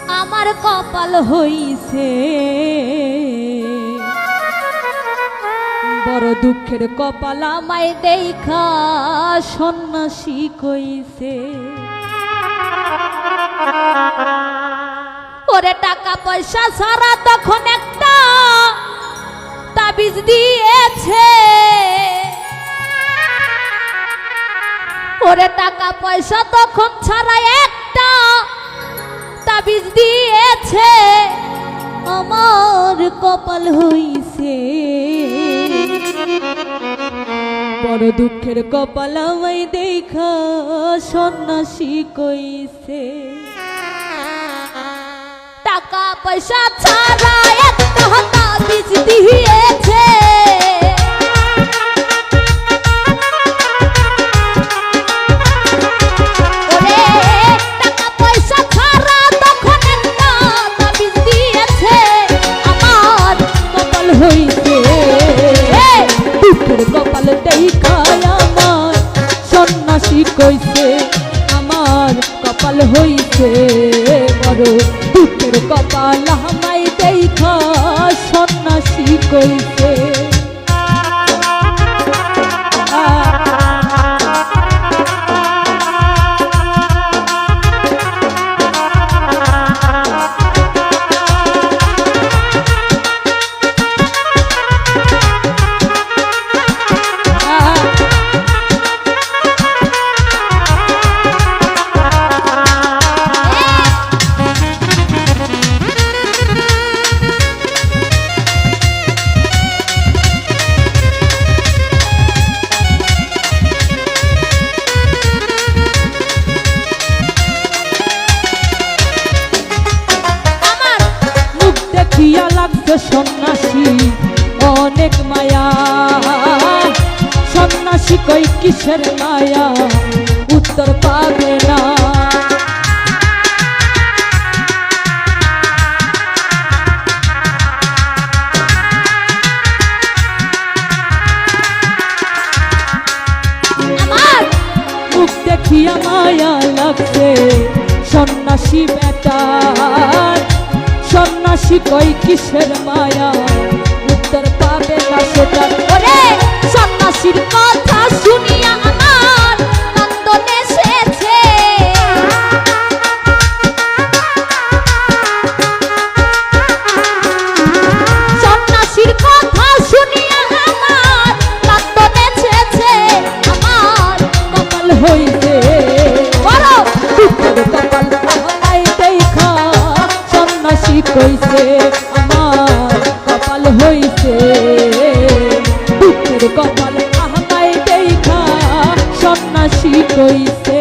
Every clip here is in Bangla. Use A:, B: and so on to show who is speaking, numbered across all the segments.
A: আমার কপাল হইছে বড় দুঃখের কপাল আমায় দেখা সন্ন্যাসী কইছে। ওরে টাকা পয়সা ছাড়া তখন একটা তাবিজ দিয়েছে। ওরে টাকা পয়সা তখন ছাড়া একটা তাবিজ দিয়েছে। আমার কপাল হইছে বড় দুঃখের কপাল আমায় দেখা সন্ন্যাসী কইছে। টাকা পয়সা ছাড়া একটা তাবিজ দিয়েছে। কপাল দেখায় আমার সন্ন্যাসী কইছে। আমার কপাল হইছে বড় দুঃখের কপাল আমায় দেখা সন্ন্যাসী কইছে। সন্ন্যাসী অনেক মায়া, সন্ন্যাসী কই কিসের মায়া উত্তর পাবে না। আমার মুখ দেখিয়া মায়া লাগছে সন্ন্যাসী বেটা। সন্ন্যাসী কই কিসের মায়া উত্তর পাবে না সেটা। ওরে সন্ন্যাসীর কথা শুনিয়া আমার নন্দন এসেছে। সন্ন্যাসীর কথা শুনিয়া আমার নন্দন এসেছে। আমার কপাল হইছে বড় দুঃখের কপাল আমায় দেখা সন্ন্যাসী কইছে। আমার কপাল হইছে দুঃখের কপাল আমায় দেখা সন্ন্যাসী কইছে।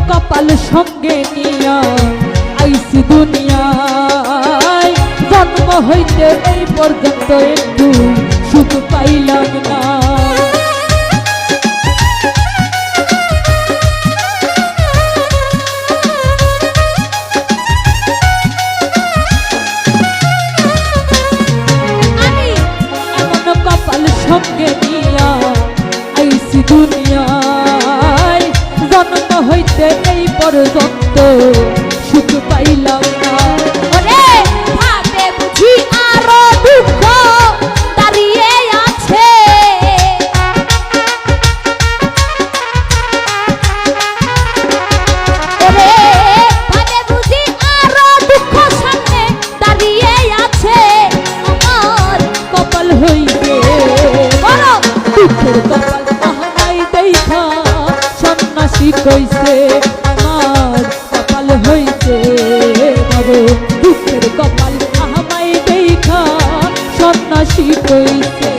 A: কপাল সঙ্গে নিয়া আইসি দুনিয়ায়, জন্ম হইতে এই পর্যন্ত একটু সুখ পাইলাম না। আমি এমন কপাল সঙ্গে নিয়া আইসি দুনিয়ায়, জন্ম হইতে এই পর্যন্ত সুখ পাইলাম না। ওরে ভাবে বুঝি আরো দুঃখ দাঁড়িয়ে আছে। ওরে ভাবে বুঝি আরো দুঃখ সামনে দাঁড়িয়ে আছে। আমার কপাল হইছে বড় দুঃখের কপাল আমায় দেখা সন্ন্যাসী কইছে। আমার কপাল হইছে বড় দুঃখের কপাল আমায় দেখা সন্ন্যাসী কইছে।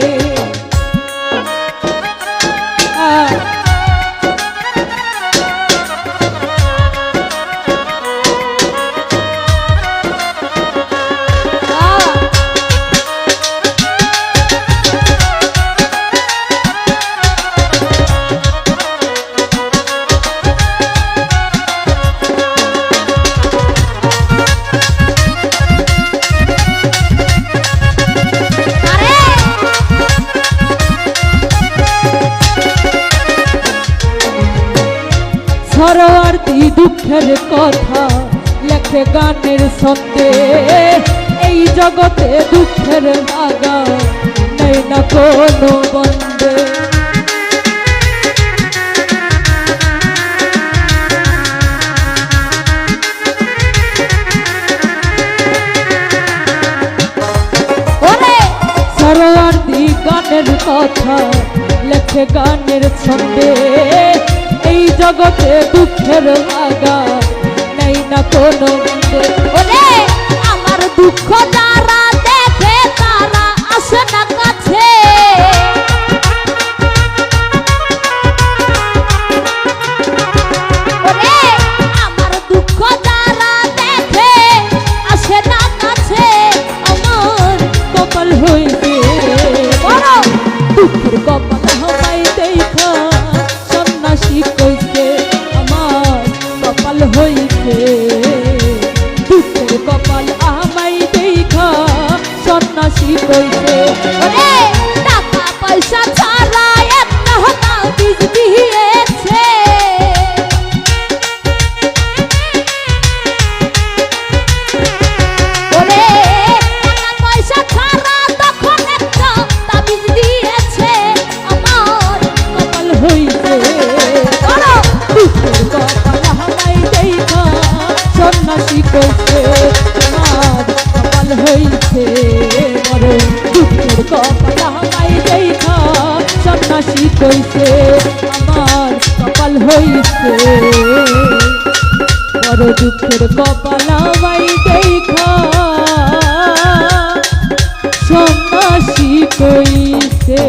A: সরোয়ার্দী দুঃখের কথা লেখে গানের ছন্দে, এই জগতে দুঃখের লাগা নেই না কোনো বন্দে। সরোয়ার্দী গানের কথা লেখে গানের ছন্দে, এই জগতে দুঃখের লাগা নেই না কোনো বন্দে। ওরে আমার দুঃখ যারা দেখে তারা আসে না কাছে, ওরে আমার দুঃখ যারা দেখে আসে না কাছে, আমার কপাল হইছে বড় দুঃখের কপাল আমায় দেখা সন্ন্যাসী কইছে, আমার কপাল হইছে দুঃখের কপাল আমায় দেখা সন্ন্যাসী কইছে। ওরে টাকা পয়সা ছাড়া একটা তাবিজ দিয়েছে, ওরে টাকা পয়সা ছাড়া তখন একটা তাবিজ দিয়েছে, আমার কপাল হইছে বড় দুঃখের কপাল আমায় দেখা সন্ন্যাসী কইছে, আমার কপাল হইছে বড় দুঃখের কপাল আমায় দেখা সন্ন্যাসী কইছে, আমার কপাল হইছে বড় দুঃখের কপাল আমায় দেখা সন্ন্যাসী কইছে।